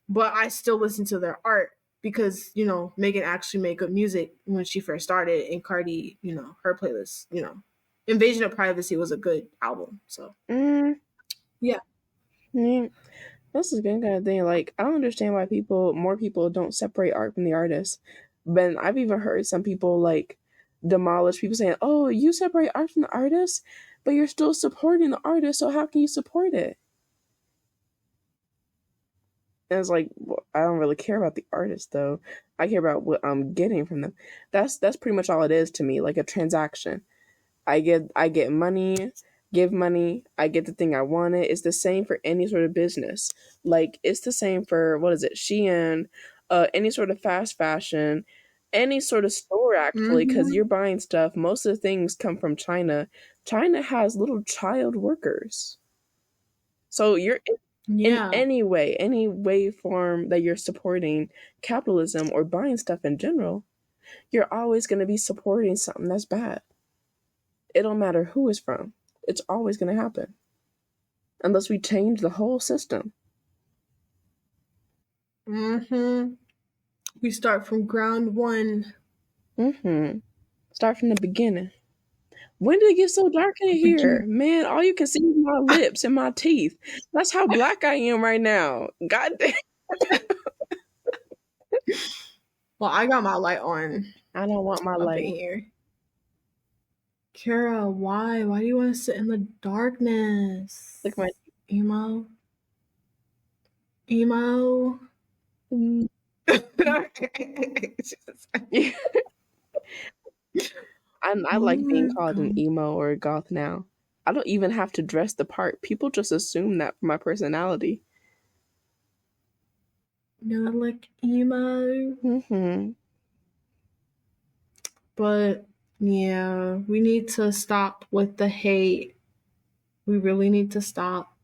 but I still listen to their art because Megan actually made good music when she first started, and Cardi, her playlist, Invasion of Privacy was a good album. So Mm, yeah. yeah. That's the good kind of thing. Like, I don't understand why more people don't separate art from the artist. But I've even heard some people like demolish people saying, "Oh, you separate art from the artist, but you're still supporting the artist. So how can you support it?" And it's like, well, I don't really care about the artist though. I care about what I'm getting from them. That's pretty much all it is to me, like a transaction. I get money, give money, I get the thing I wanted. It's the same for any sort of business. Like it's the same for what is it, Shein, any sort of fast fashion, any sort of store actually, because Hmm. you're buying stuff. Most of the things come from China. China has little child workers. So you're in Yeah. any way form that you're supporting capitalism or buying stuff in general, you're always going to be supporting something that's bad. It don't matter who it's from. It's always going to happen unless we change the whole system. Hmm. We start from ground one. Start from the beginning. When did it get so dark in here? Begin. Man, all you can see is my lips and my teeth. That's how black I am right now. God damn. Well, I got my light on I don't want my up in light. here. Kara, why? Why do you want to sit in the darkness? Look at my. Emo. Emo. Mm. I like being called an emo or a goth now. I don't even have to dress the part. People just assume that for my personality. You like emo. Mm-hmm. But yeah, we need to stop with the hate. We really need to stop.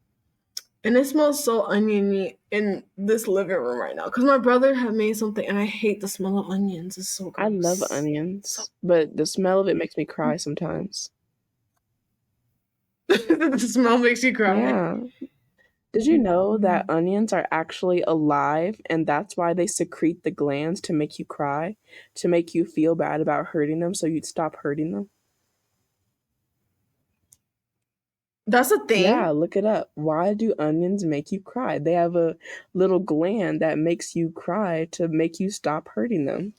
And it smells so oniony in this living room right now because my brother had made something, and I hate the smell of onions. It's so I love gross. onions, but the smell of it makes me cry sometimes. The smell makes you cry. Yeah. Did you know that onions are actually alive and that's why they secrete the glands to make you cry, to make you feel bad about hurting them so you'd stop hurting them? That's a Yeah, thing. look it up. Why do onions make you cry? They have a little gland that makes you cry to make you stop hurting them.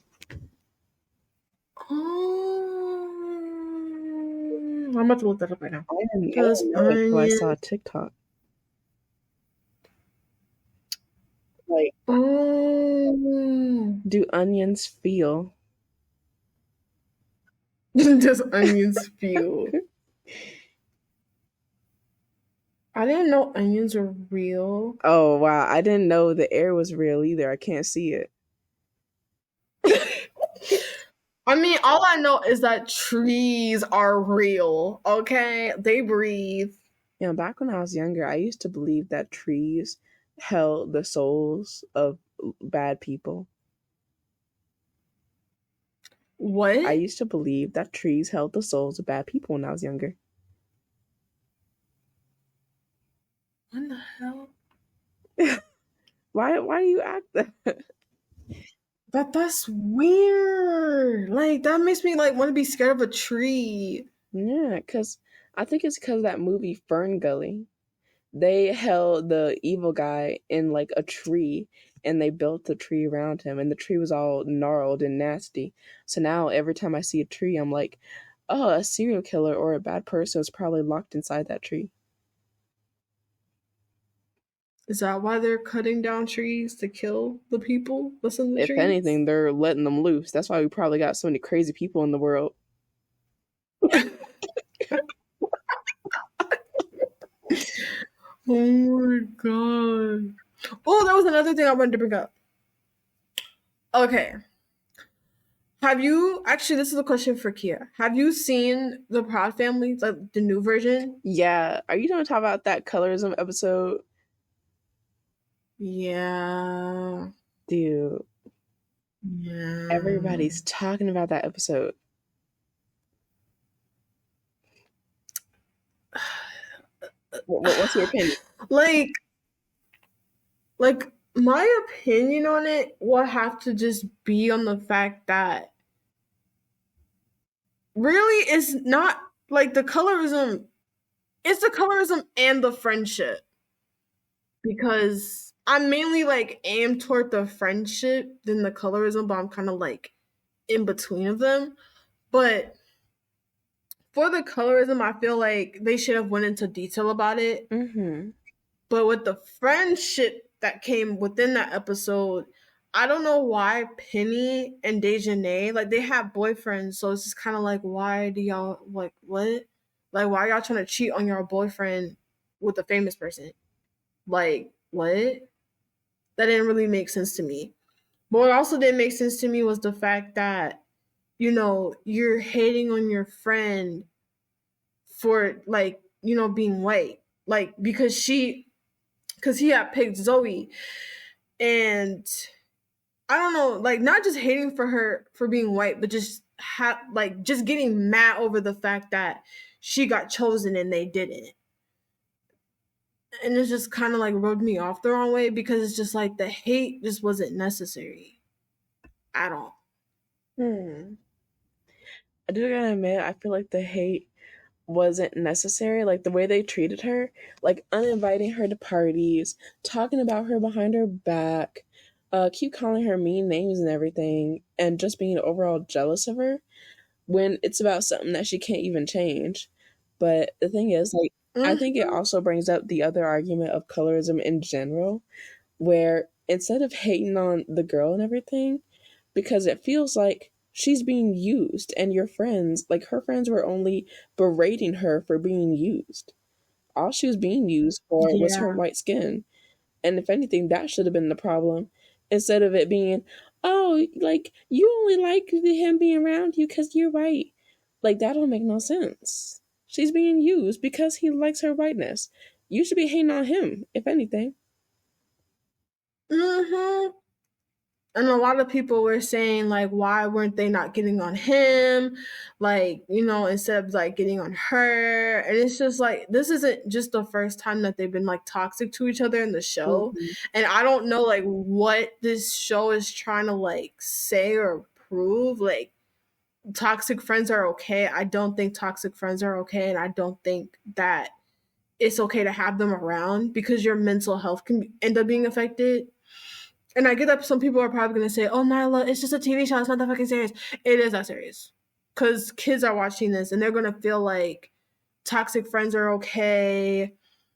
Oh, I'm about to look that up right now. I Does didn't know it until I saw onion? TikTok. Like, Oh, do onions feel? does onions feel? I didn't know onions were real. Oh, wow. I didn't know the air was real either. I can't see it. I mean, all I know is that trees are real. Okay, they breathe. You know, back when I was younger, I used to believe that trees held the souls of bad people. What? I used to believe that trees held the souls of bad people when I was younger. What the hell? Why do you act that? That's weird. Like that makes me like want to be scared of a tree. Yeah, because I think it's because of that movie Fern Gully. They held the evil guy in like a tree and they built the tree around him and the tree was all gnarled and nasty. So now every time I see a tree, I'm like, oh, a serial killer or a bad person is probably locked inside that tree. Is that why they're cutting down trees to kill the people that's in the If trees? anything, they're letting them loose. That's why we probably got so many crazy people in the world. Oh my god. Oh, that was another thing I wanted to bring up. Okay. Have you actually? This is a question for Kia. Have you seen the Proud Family, like the new version? Yeah, are you gonna talk about that colorism episode? Yeah. Dude, Yeah. everybody's talking about that episode. What's your opinion? like, like my opinion on it will have to just be on the fact that really it's not like the colorism. It's the colorism and the friendship because I'm mainly like aimed toward the friendship than the colorism, but I'm kind of like in between of them. But for the colorism, I feel like they should have went into detail about it. Mm-hmm. But with the friendship that came within that episode, I don't know why Penny and Dejanay, like they have boyfriends, so it's just kind of like, why do y'all like what? Like, why y'all trying to cheat on your boyfriend with a famous person? Like, what? That didn't really make sense to me. But what also didn't make sense to me was the fact that, you're hating on your friend for like, being white. Like, because he had picked Zoe. And I don't know, like not just hating for her for being white, but just like just getting mad over the fact that she got chosen and they didn't. And it just kind of like rubbed me off the wrong way because it's just like the hate just wasn't necessary at all. Hmm. I do gotta admit, I feel like the hate wasn't necessary. Like the way they treated her, like uninviting her to parties, talking about her behind her back, keep calling her mean names and everything, and just being overall jealous of her when it's about something that she can't even change. But the thing is, like, I think it Mm-hmm. also brings up the other argument of colorism in general, where instead of hating on the girl and everything, because it feels like she's being used and your friends, like her friends, were only berating her for being used. All she was being used for was her Yeah. white skin. And if anything, that should have been the problem, instead of it being, oh, like you only like him being around you because you're white. Like that don't make no sense. She's being used because he likes her whiteness. You should be hating on him, if anything. Mm-hmm. And a lot of people were saying like, why weren't they not getting on him, like, instead of like getting on her? And it's just like this isn't just the first time that they've been like toxic to each other in the show. Mhm. And I don't know like what this show is trying to like say or prove. Like, toxic friends are okay. I don't think toxic friends are okay, and I don't think that it's okay to have them around because your mental health can end up being affected. And I get that some people are probably going to say, "Oh, Nyla, it's just a TV show. It's not that fucking serious." It is that serious because kids are watching this and they're going to feel like toxic friends are okay,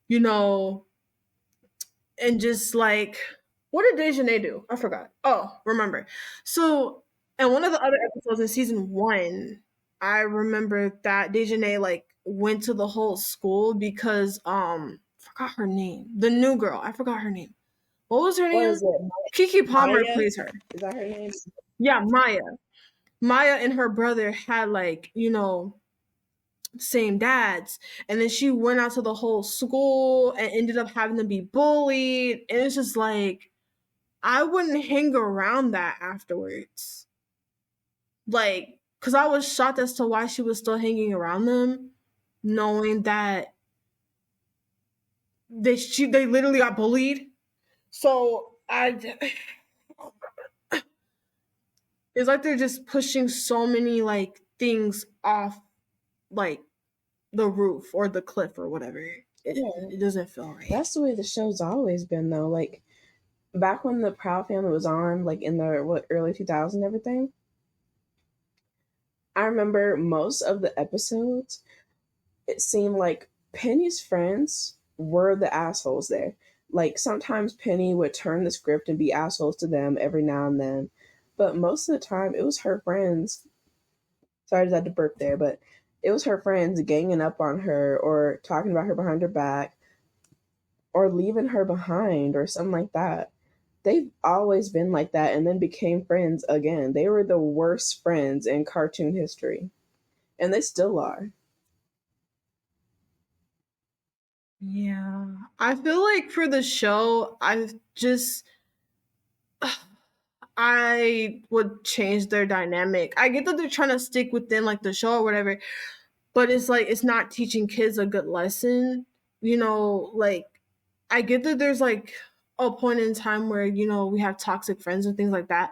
you know, and just like, what did Dejanay do? I forgot. Oh, remember. So, in one of the other episodes in season one, I remember that Dejanay like went to the whole school because I forgot her name. The new girl, I forgot her name. What was her What name? is it? Kiki Palmer Maya? plays her. Is that her name? Yeah, Maya. Maya and her brother had like, same dads. And then she went out to the whole school and ended up having to be bullied. And it's just like, I wouldn't hang around that afterwards. Like, because I was shocked as to why she was still hanging around them, knowing that they literally got bullied. So it's like they're just pushing so many like things off like the roof or the cliff or whatever. Yeah. It doesn't feel right. That's the way the show's always been, though. Like back when the Proud Family was on, like in the early 2000s and everything. I remember most of the episodes. It seemed like Penny's friends were the assholes there. Like sometimes Penny would turn the script and be assholes to them every now and then, but most of the time it was her friends. Sorry, I just had to burp there, but it was her friends ganging up on her or talking about her behind her back, or leaving her behind or something like that. They've always been like that and then became friends again. They were the worst friends in cartoon history, and they still are. Yeah. I feel like for the show, I would change their dynamic. I get that they're trying to stick within like the show or whatever, but it's like it's not teaching kids a good lesson. Like I get that there's like a point in time where, we have toxic friends and things like that,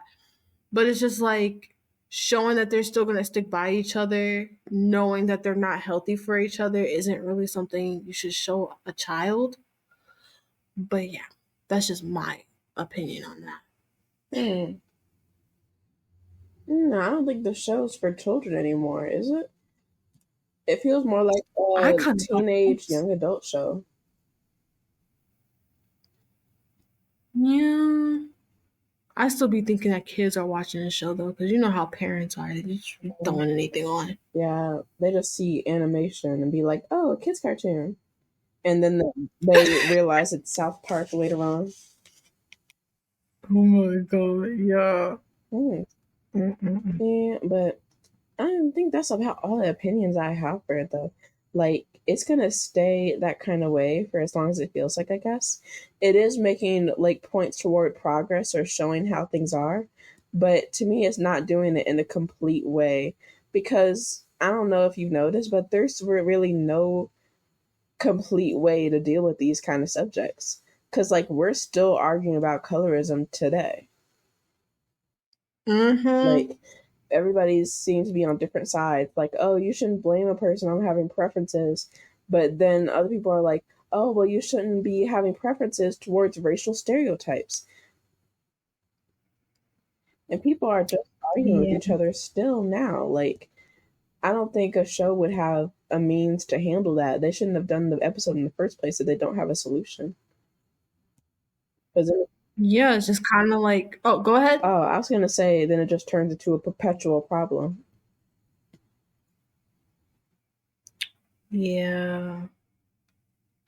but it's just like showing that they're still going to stick by each other, knowing that they're not healthy for each other isn't really something you should show a child. But yeah, that's just my opinion on that. Hmm. No, I don't think the show's for children anymore, is it? It feels more like I a kind of teenage don't. young adult show. Yeah. I still be thinking that kids are watching the show though, because you know how parents are. They just throwing anything on. Yeah, they just see animation and be like, "Oh, a kids cartoon," and then they realize it's South Park later on. Oh my god, yeah. Hmm. Mm-mm-mm. Yeah, but I don't think that's about all the opinions I have for it though. Like it's gonna stay that kind of way for as long as it feels like, I guess. It is making like points toward progress or showing how things are, but to me it's not doing it in a complete way because I don't know if you've noticed, but there's really no complete way to deal with these kind of subjects. Cause like we're still arguing about colorism today. Mm-hmm. Like everybody seems to be on different sides. Like, oh, you shouldn't blame a person on having preferences, but then other people are like, oh, well, you shouldn't be having preferences towards racial stereotypes. And people are just arguing with Yeah. each other still now. Like, I don't think a show would have a means to handle that. They shouldn't have done the episode in the first place if they don't have a solution. Because Yeah, it's just kind of like, oh, go ahead. oh, I was gonna say, then it just turns into a perpetual problem. Yeah.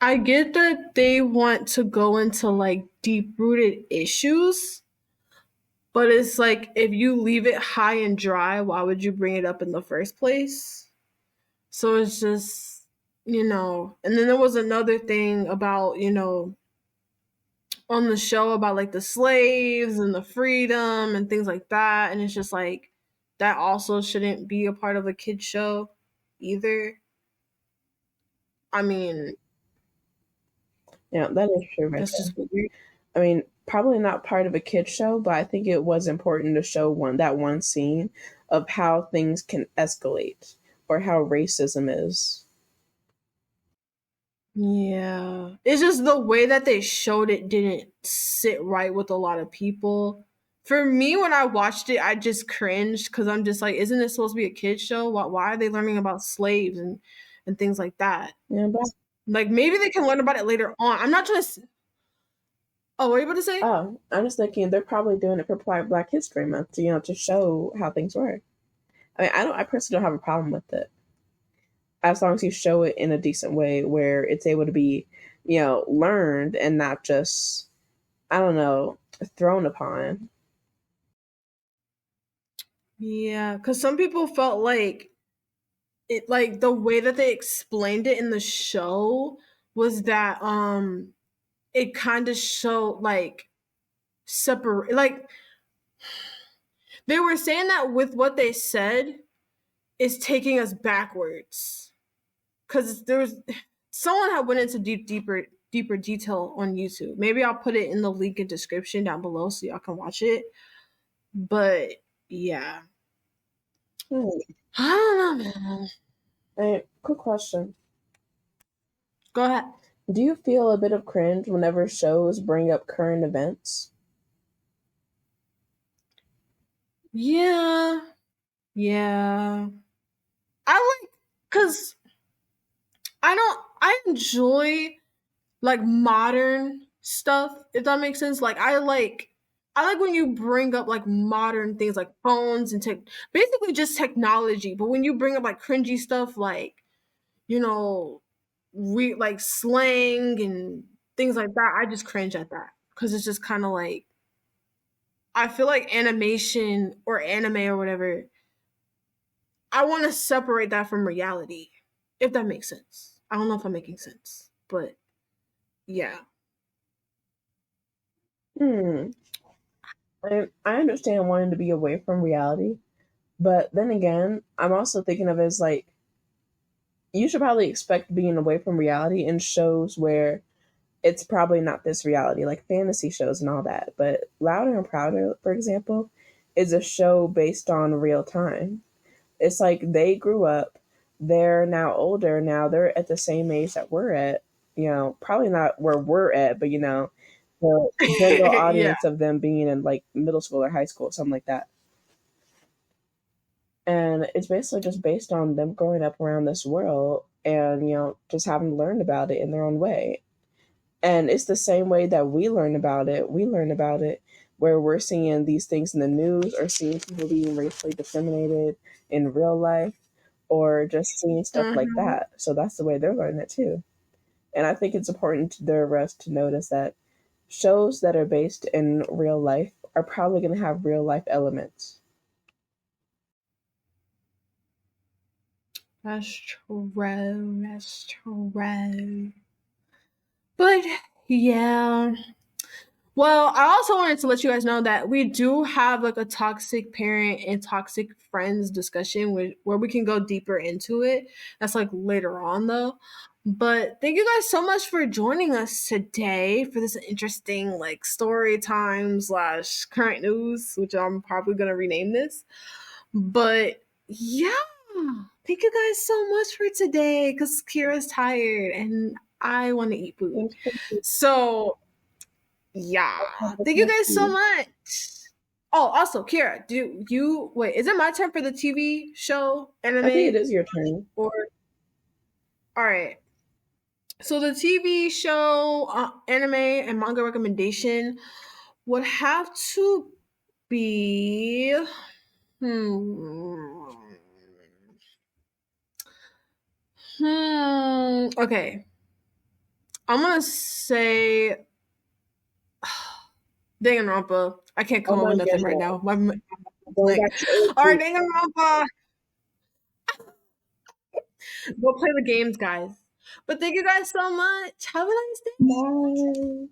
I get that they want to go into like deep rooted issues, but it's like if you leave it high and dry, why would you bring it up in the first place? So it's just, and then there was another thing about, on the show about like the slaves and the freedom and things like that. And it's just like that also shouldn't be a part of a kid show either. I mean, Yeah, that is true right that's there. just weird. I mean, probably not part of a kid show, but I think it was important to show one scene of how things can escalate or how racism is. Yeah. It's just the way that they showed it didn't sit right with a lot of people. For me, when I watched it, I just cringed because I'm just like, isn't this supposed to be a kid show? Why are they learning about slaves and things like that? Yeah, but Like maybe they can learn about it later on. I'm not trying to. Oh, what are you about to say? oh, I'm just thinking they're probably doing it for Black History Month, to, to show how things work. I mean, I personally don't have a problem with it as long as you show it in a decent way where it's able to be, learned and not just, I don't know, thrown upon. Yeah, because some people felt like like the way that they explained it in the show was that it kind of showed like separate like they were saying that with what they said is taking us backwards because there's someone had went into deeper detail on YouTube. Maybe I'll put it in the link in description down below so y'all can watch it. But yeah, Hmm. I don't know, man. Hey, quick question. Go ahead. Do you feel a bit of cringe whenever shows bring up current events? Yeah, yeah. I like because I enjoy like modern stuff, if that makes sense. Like I like when you bring up like modern things like phones and basically just technology. But when you bring up like cringy stuff like, you know, like slang and things like that, I just cringe at that because it's just kind of like I feel like animation or anime or whatever. I want to separate that from reality, if that makes sense. I don't know if I'm making sense, but yeah. Hmm. I understand wanting to be away from reality, but then again, I'm also thinking of it as like you should probably expect being away from reality in shows where it's probably not this reality, like fantasy shows and all that. But Louder and Prouder, for example, is a show based on real time. It's like they grew up, they're now older, now they're at the same age that we're at, probably not where we're at, but the general Yeah. audience of them being in like middle school or high school, something like that. And it's basically just based on them growing up around this world and, just having learned about it in their own way. And it's the same way that we learn about it. We learn about it where we're seeing these things in the news or seeing people being racially discriminated in real life or just seeing stuff like Mhm. that. So that's the way they're learning it too. And I think it's important to the rest to notice that shows that are based in real life are probably going to have real life elements. That's true. That's true. But yeah. Well, I also wanted to let you guys know that we do have like a toxic parent and toxic friends discussion where we can go deeper into it. That's like later on though. But thank you guys so much for joining us today for this interesting like story time slash current news, which I'm probably gonna rename this. But yeah, thank you guys so much for today because Kira's tired and I want to eat food. Thanks for So yeah. Thank you listening guys to so you. much. Oh, also, Kira, do you wait, is it my turn for the TV show I think it anime? is your turn. Or all right. So the TV show anime and manga recommendation would have to be hmm okay. I'm gonna say Danganronpa. I can't Oh come up my with nothing right goodness. now. My Going like, back to all right, OG. Danganronpa. Go play the games, guys. But thank you guys so much. Have a nice day. Bye.